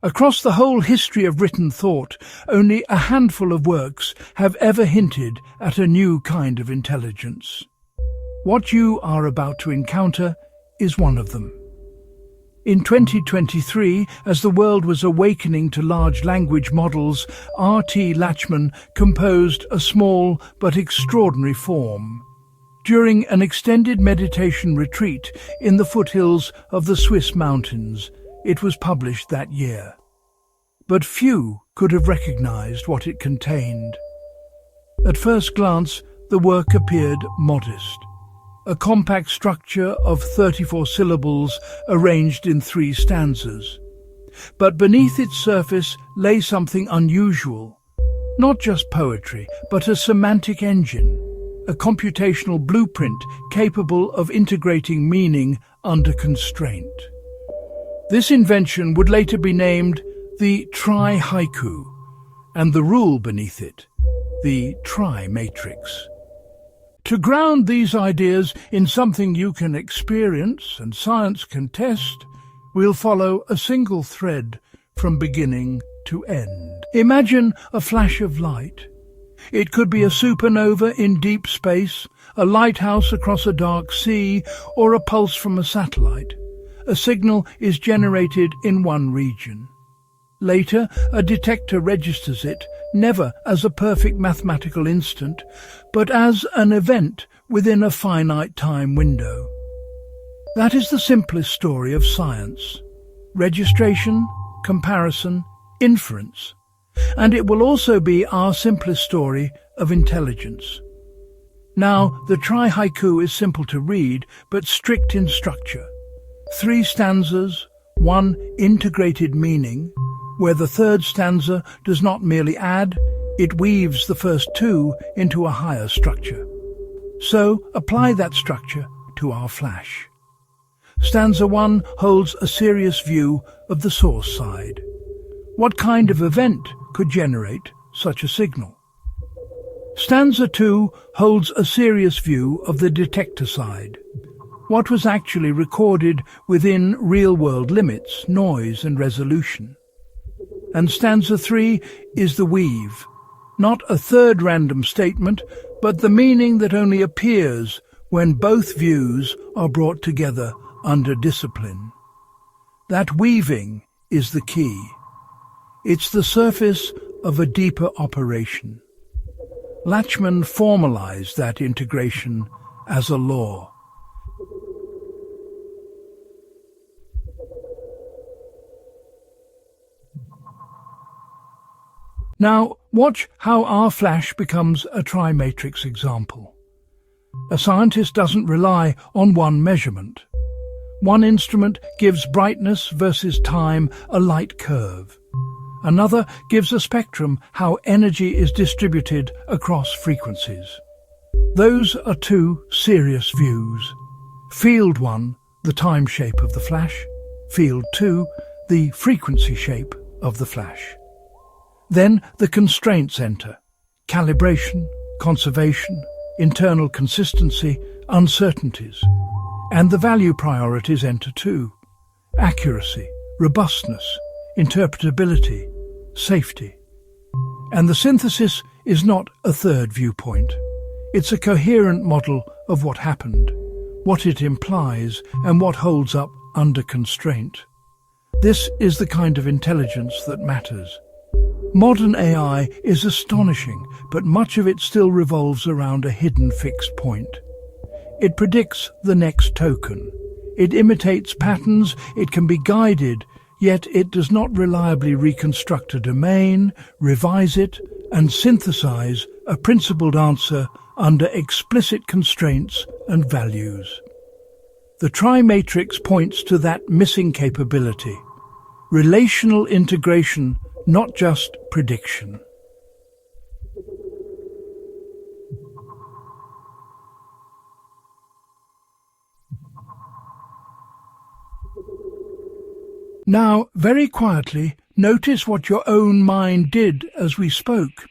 Across the whole history of written thought, only a handful of works have ever hinted at a new kind of intelligence. What you are about to encounter is one of them. In 2023, as the world was awakening to large language models, R.T. Latchman composed a small but extraordinary form. During an extended meditation retreat in the foothills of the Swiss mountains, it was published that year. But few could have recognized what it contained. At first glance, the work appeared modest. A compact structure of 34 syllables arranged in 3 stanzas. But beneath its surface lay something unusual. Not just poetry, but a semantic engine, a computational blueprint capable of integrating meaning under constraint. This invention would later be named the tri-haiku, and the rule beneath it, the tri-matrix. To ground these ideas in something you can experience and science can test, we'll follow a single thread from beginning to end. Imagine a flash of light. It could be a supernova in deep space, a lighthouse across a dark sea, or a pulse from a satellite. A signal is generated in one region. Later, a detector registers it, never as a perfect mathematical instant, but as an event within a finite time window. That is the simplest story of science. Registration, comparison, inference. And it will also be our simplest story of intelligence. Now, the tri-haiku is simple to read, but strict in structure. 3 stanzas, 1 integrated meaning, where the third stanza does not merely add, it weaves the first 2 into a higher structure. So, apply that structure to our flash. Stanza 1 holds a serious view of the source side. What kind of event could generate such a signal? Stanza 2 holds a serious view of the detector side. What was actually recorded within real-world limits, noise and resolution. And stanza 3 is the weave, not a third random statement, but the meaning that only appears when both views are brought together under discipline. That weaving is the key. It's the surface of a deeper operation. Latchman formalized that integration as a law. Now, watch how our flash becomes a tri-matrix example. A scientist doesn't rely on one measurement. One instrument gives brightness versus time a light curve. Another gives a spectrum, how energy is distributed across frequencies. Those are 2 serious views. Field 1, the time shape of the flash. Field 2, the frequency shape of the flash. Then the constraints enter: calibration, conservation, internal consistency, uncertainties. And the value priorities enter too: accuracy, robustness, interpretability, safety. And the synthesis is not a third viewpoint. It's a coherent model of what happened, what it implies, and what holds up under constraint. This is the kind of intelligence that matters. Modern AI is astonishing, but much of it still revolves around a hidden fixed point. It predicts the next token. It imitates patterns, it can be guided, yet it does not reliably reconstruct a domain, revise it, and synthesize a principled answer under explicit constraints and values. The tri-matrix points to that missing capability: relational integration, not just prediction. Now, very quietly, notice what your own mind did as we spoke.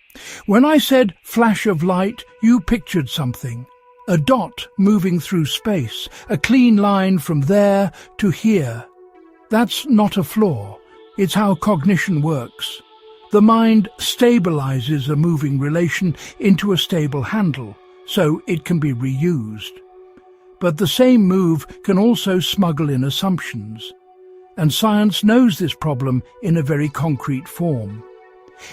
When I said flash of light, you pictured something. A dot moving through space, a clean line from there to here. That's not a flaw. It's how cognition works. The mind stabilizes a moving relation into a stable handle, so it can be reused. But the same move can also smuggle in assumptions, and science knows this problem in a very concrete form.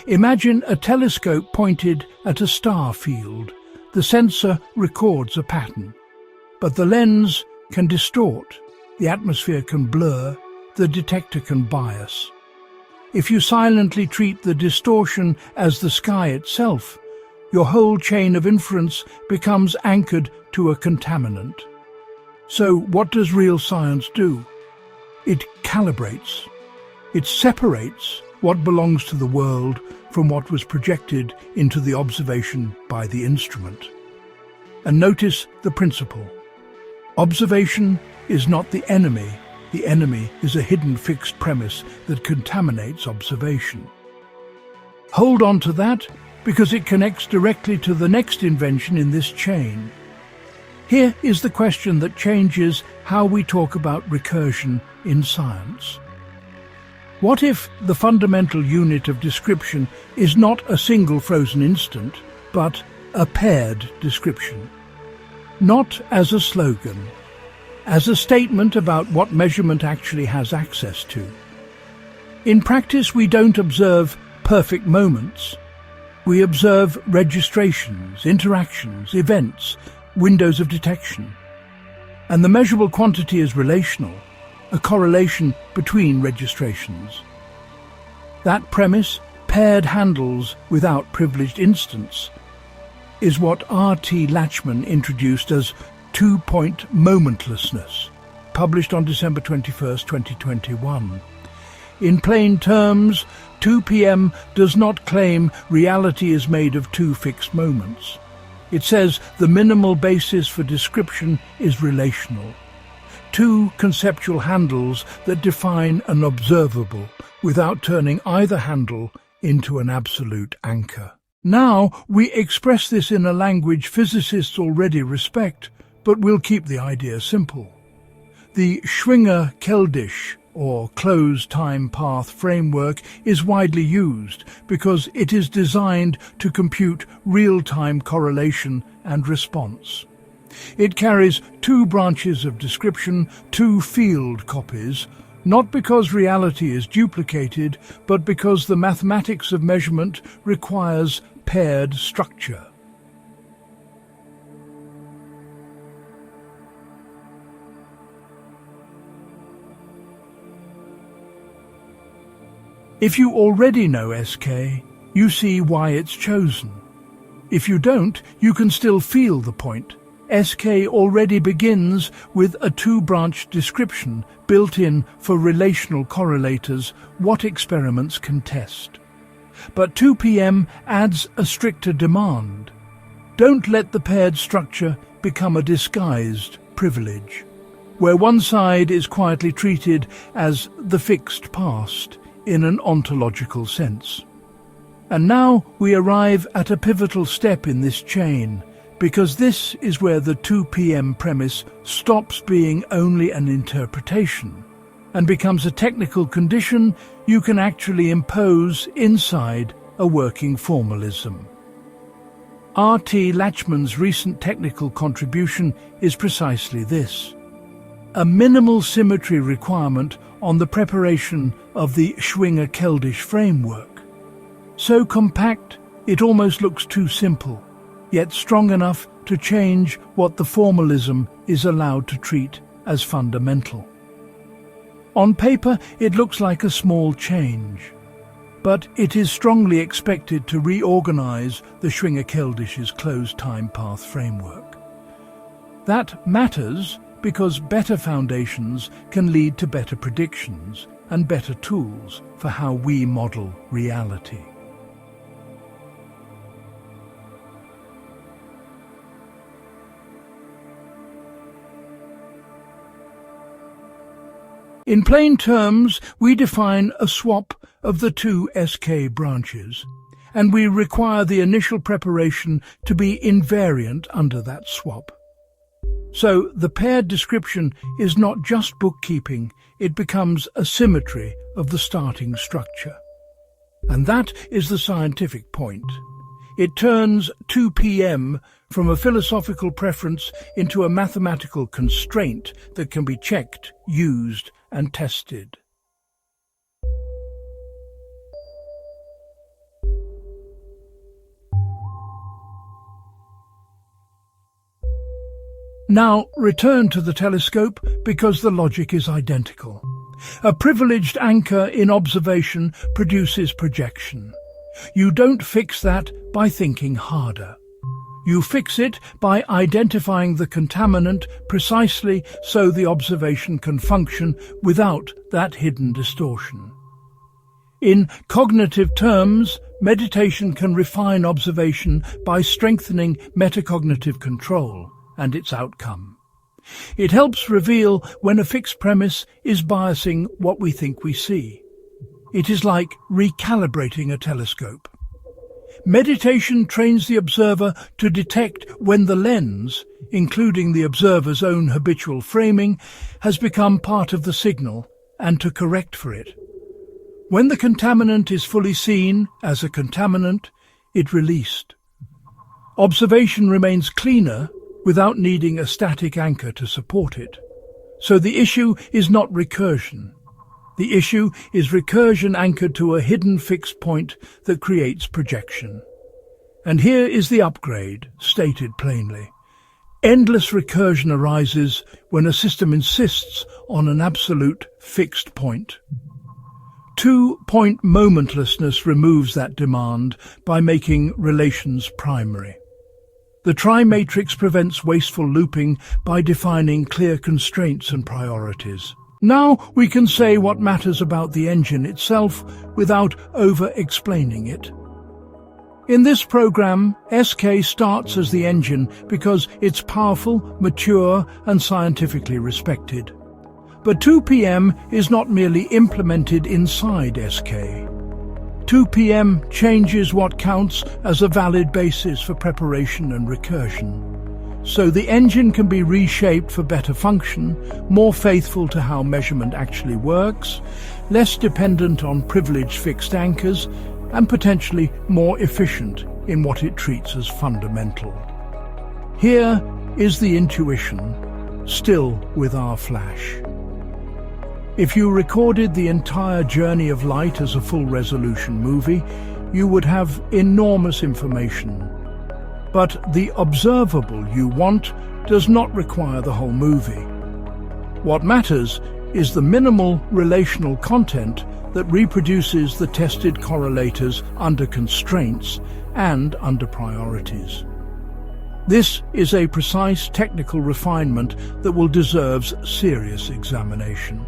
Imagine a telescope pointed at a star field. The sensor records a pattern, but the lens can distort, the atmosphere can blur, the detector can bias. If you silently treat the distortion as the sky itself, your whole chain of inference becomes anchored to a contaminant. So what does real science do? It calibrates. It separates what belongs to the world from what was projected into the observation by the instrument. And notice the principle. Observation is not the enemy. The enemy is a hidden fixed premise that contaminates observation. Hold on to that because it connects directly to the next invention in this chain. Here is the question that changes how we talk about recursion in science. What if the fundamental unit of description is not a single frozen instant, but a paired description? Not as a slogan, as a statement about what measurement actually has access to. In practice, we don't observe perfect moments. We observe registrations, interactions, events, windows of detection. And the measurable quantity is relational, a correlation between registrations. That premise, paired handles without privileged instants, is what R.T. Latchman introduced as two-point momentlessness, published on December 21, 2021. In plain terms, 2 p.m. does not claim reality is made of two fixed moments. It says the minimal basis for description is relational. Two conceptual handles that define an observable without turning either handle into an absolute anchor. Now we express this in a language physicists already respect, but we'll keep the idea simple. The Schwinger-Keldysh, or closed time path framework, is widely used because it is designed to compute real-time correlation and response. It carries two branches of description, two field copies, not because reality is duplicated, but because the mathematics of measurement requires paired structure. If you already know SK, you see why it's chosen. If you don't, you can still feel the point. SK already begins with a two-branch description built in for relational correlators what experiments can test. But 2 p.m. adds a stricter demand. Don't let the paired structure become a disguised privilege, where one side is quietly treated as the fixed past in an ontological sense. And now we arrive at a pivotal step in this chain, because this is where the 2 p.m. premise stops being only an interpretation and becomes a technical condition you can actually impose inside a working formalism. R.T. Latchman's recent technical contribution is precisely this: a minimal symmetry requirement on the preparation of the Schwinger-Keldysh framework. So compact, it almost looks too simple, yet strong enough to change what the formalism is allowed to treat as fundamental. On paper, it looks like a small change, but it is strongly expected to reorganize the Schwinger-Keldish's closed time path framework. That matters because better foundations can lead to better predictions and better tools for how we model reality. In plain terms, we define a swap of the two SK branches, and we require the initial preparation to be invariant under that swap. So the paired description is not just bookkeeping, it becomes a symmetry of the starting structure. And that is the scientific point. It turns 2 p.m. from a philosophical preference into a mathematical constraint that can be checked, used, and tested. Now return to the telescope because the logic is identical. A privileged anchor in observation produces projection. You don't fix that by thinking harder. You fix it by identifying the contaminant precisely so the observation can function without that hidden distortion. In cognitive terms, meditation can refine observation by strengthening metacognitive control and its outcome. It helps reveal when a fixed premise is biasing what we think we see. It is like recalibrating a telescope. Meditation trains the observer to detect when the lens, including the observer's own habitual framing, has become part of the signal and to correct for it. When the contaminant is fully seen as a contaminant, it released. Observation remains cleaner without needing a static anchor to support it. So the issue is not recursion. The issue is recursion anchored to a hidden fixed point that creates projection. And here is the upgrade, stated plainly. Endless recursion arises when a system insists on an absolute fixed point. Two-point momentlessness removes that demand by making relations primary. The tri-matrix prevents wasteful looping by defining clear constraints and priorities. Now we can say what matters about the engine itself without over-explaining it. In this program, SK starts as the engine because it's powerful, mature, and scientifically respected. But 2 p.m. is not merely implemented inside SK. 2 p.m. changes what counts as a valid basis for preparation and recursion. So the engine can be reshaped for better function, more faithful to how measurement actually works, less dependent on privileged fixed anchors, and potentially more efficient in what it treats as fundamental. Here is the intuition, still with our flash. If you recorded the entire journey of light as a full-resolution movie, you would have enormous information. But the observable you want does not require the whole movie. What matters is the minimal relational content that reproduces the tested correlators under constraints and under priorities. This is a precise technical refinement that will deserve serious examination.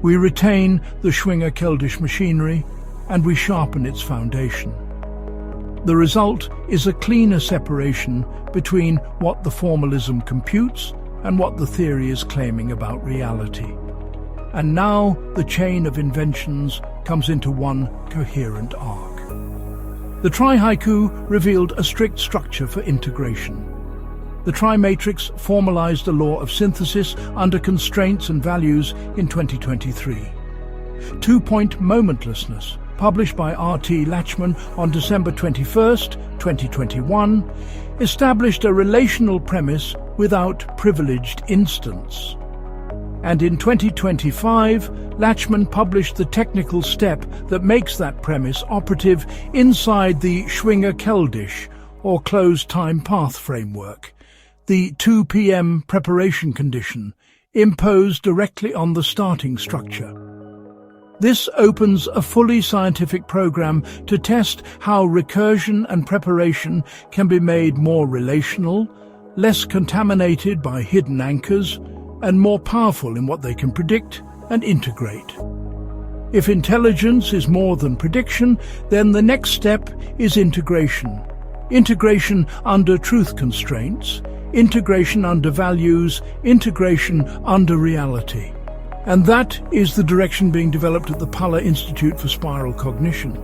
We retain the Schwinger-Keldysh machinery and we sharpen its foundation. The result is a cleaner separation between what the formalism computes and what the theory is claiming about reality. And now the chain of inventions comes into one coherent arc. The tri-haiku revealed a strict structure for integration. The tri-matrix formalized a law of synthesis under constraints and values in 2023. Two-point momentlessness, published by R.T. Latchman on December 21, 2021, established a relational premise without privileged instance. And in 2025, Latchman published the technical step that makes that premise operative inside the Schwinger-Keldysh, or closed time path framework, the 2 p.m. preparation condition, imposed directly on the starting structure. This opens a fully scientific program to test how recursion and preparation can be made more relational, less contaminated by hidden anchors, and more powerful in what they can predict and integrate. If intelligence is more than prediction, then the next step is integration. Integration under truth constraints, integration under values, integration under reality. And that is the direction being developed at the Pala Institute for Spiral Cognition.